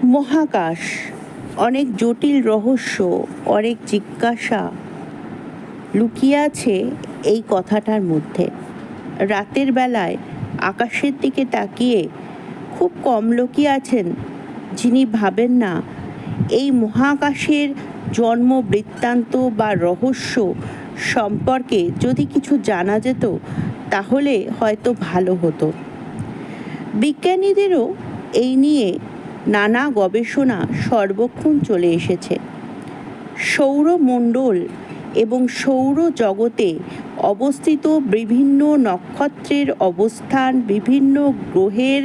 মহাকাশ, অনেক জটিল রহস্য, অনেক জিজ্ঞাসা লুকিয়ে আছে এই কথাটার মধ্যে। রাতের বেলায় আকাশের দিকে তাকিয়ে খুব কম লোকই আছেন যিনি ভাবেন না এই মহাকাশের জন্ম বৃত্তান্ত বা রহস্য সম্পর্কে যদি কিছু জানা যেত তাহলে হয়তো ভালো হতো। বিজ্ঞানীদেরও এই নিয়ে নানা গবেষণা সর্বক্ষণ চলে এসেছে। সৌরমণ্ডল এবং সৌরজগতে অবস্থিত বিভিন্ন নক্ষত্রের অবস্থান, বিভিন্ন গ্রহের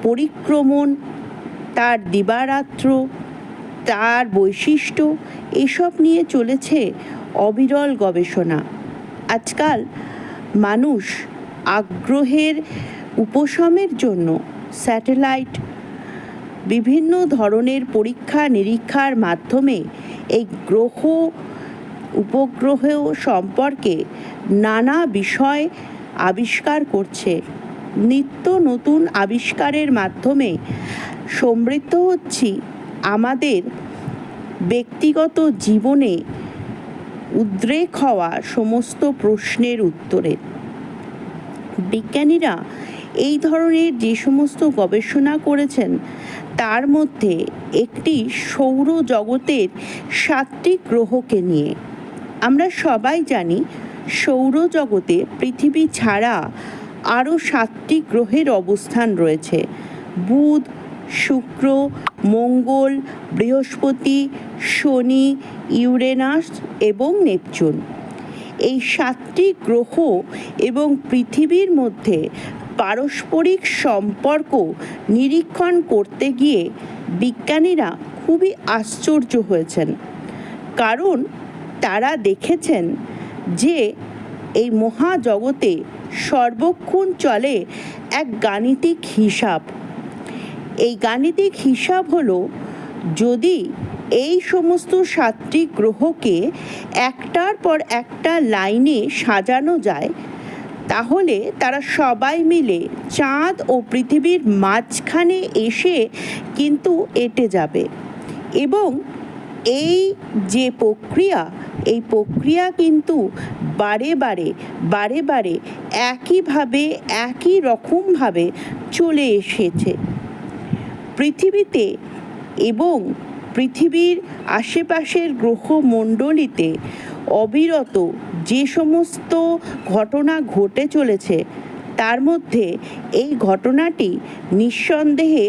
পরিক্রমণ, তার দিবারাত্র, তার বৈশিষ্ট্য, এসব নিয়ে চলেছে অবিরল গবেষণা। আজকাল মানুষ আগ্রহের উপশমের জন্য স্যাটেলাইট, বিভিন্ন ধরনের পরীক্ষা নিরীক্ষার মাধ্যমে এই গ্রহ উপগ্রহ সম্পর্কে নানা বিষয় আবিষ্কার করছে। নিত্য নতুন আবিষ্কারের মাধ্যমে সমৃদ্ধ হচ্ছি আমাদের ব্যক্তিগত জীবনে উদ্রেক হওয়া সমস্ত প্রশ্নের উত্তরে। বিজ্ঞানীরা এই ধরনের যে সমস্ত গবেষণা করেছেন তার মধ্যে একটি সৌরজগতের 7টি গ্রহকে নিয়ে। আমরা সবাই জানি সৌরজগতে পৃথিবী ছাড়া আরও 7টি গ্রহের অবস্থান রয়েছে: বুধ, শুক্র, মঙ্গল, বৃহস্পতি, শনি, ইউরেনাস এবং নেপচুন। এই 7টি গ্রহ এবং পৃথিবীর মধ্যে পারস্পরিক সম্পর্ক নিরীক্ষণ করতে গিয়ে বিজ্ঞানীরা খুবই আশ্চর্য হয়েছেন, কারণ তারা দেখেছেন যে এই মহাজগতে সর্বক্ষণ চলে এক গাণিতিক হিসাব। এই গাণিতিক হিসাব হলো, যদি এই সমস্ত 7টি গ্রহকে একটার পর একটা লাইনে সাজানো যায় তাহলে তারা সবাই মিলে চাঁদ ও পৃথিবীর মাঝখানে এসে কিন্তু এঁটে যাবে। এবং এই যে প্রক্রিয়া, এই প্রক্রিয়া কিন্তু বারে বারে একইভাবে একই রকমভাবে চলে এসেছে পৃথিবীতে এবং পৃথিবীর আশেপাশের গ্রহমণ্ডলীতে। অবিরত যে সমস্ত ঘটনা ঘটে চলেছে তার মধ্যে এই ঘটনাটি নিঃসন্দেহে